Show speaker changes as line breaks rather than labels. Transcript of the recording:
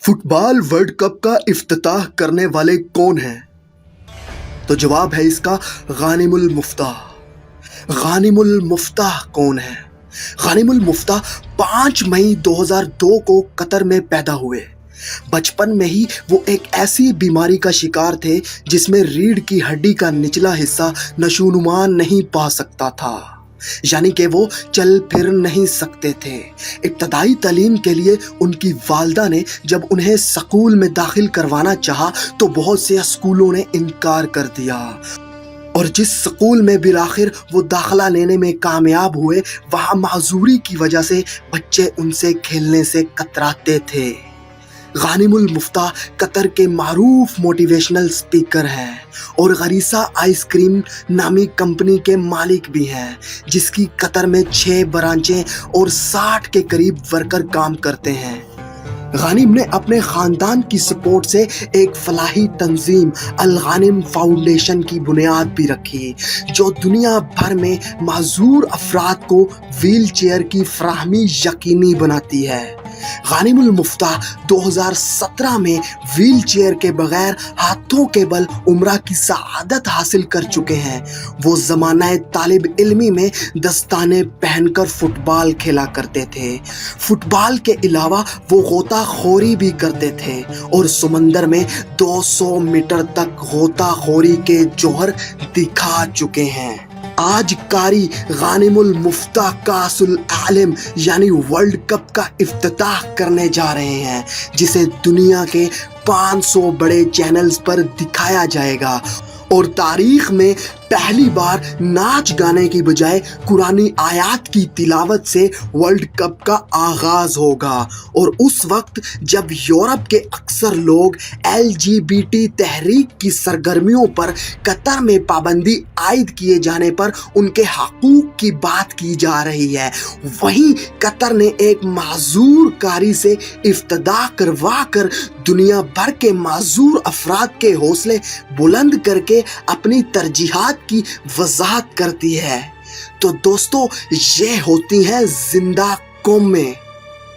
Fit بال world cup کا افتتاح کرنے والے کون ہیں؟ تو جواب ہے اس کا غانم المفتاح۔ غانم المفتاح کون ہے؟ غانم المفتاح 5 مئی 2002 کو قطر میں پیدا ہوئے۔ بچپن میں ہی وہ ایک ایسی بیماری کا شکار تھے جس میں ریڑھ کی ہڈی کا نچلا حصہ نشوونما نہیں پا سکتا تھا، یعنی کہ وہ چل پھر نہیں سکتے تھے۔ ابتدائی تعلیم کے لیے ان کی والدہ نے جب انہیں سکول میں داخل کروانا چاہا تو بہت سے اسکولوں نے انکار کر دیا، اور جس سکول میں بالآخر وہ داخلہ لینے میں کامیاب ہوئے وہاں معذوری کی وجہ سے بچے ان سے کھیلنے سے کتراتے تھے۔ غانم المفتاح قطر کے معروف موٹیویشنل سپیکر ہیں اور غریسہ آئس کریم نامی کمپنی کے مالک بھی ہیں، جس کی قطر میں 6 برانچیں اور 60 کے قریب ورکر کام کرتے ہیں۔ غانم نے اپنے خاندان کی سپورٹ سے ایک فلاحی تنظیم الغانم فاؤنڈیشن کی بنیاد بھی رکھی، جو دنیا بھر میں معذور افراد کو ویل چیئر کی فراہمی یقینی بناتی ہے۔ غانم المفتاح 2017 میں ویل چیئر کے بغیر ہاتھوں کے بل عمرہ کی سعادت حاصل کر چکے ہیں۔ وہ زمانہ طالب علمی میں دستانے پہن کر فٹ بال کھیلا کرتے تھے۔ فٹ بال کے علاوہ وہ غوطہ خوری بھی کرتے تھے اور سمندر میں 200 میٹر تک غوطہ خوری کے جوہر دکھا چکے ہیں۔ آج قاری غانم المفتاح کاس العالم یعنی ورلڈ کپ کا افتتاح کرنے جا رہے ہیں، جسے دنیا کے 500 بڑے چینلز پر دکھایا جائے گا، اور تاریخ میں پہلی بار ناچ گانے کی بجائے قرآنی آیات کی تلاوت سے ورلڈ کپ کا آغاز ہوگا، اور اس وقت جب یورپ کے اکثر لوگ LGBT تحریک کی سرگرمیوں پر قطر میں پابندی عائد کیے جانے پر ان کے حقوق کی بات کی جا رہی ہے، وہیں قطر نے ایک معذور قاری سے افتتاح کروا کر دنیا بھر کے معذور افراد کے حوصلے بلند کر کے اپنی ترجیحات کی وضاحت کرتی ہے۔ تو دوستو، یہ ہوتی ہیں زندہ قومیں۔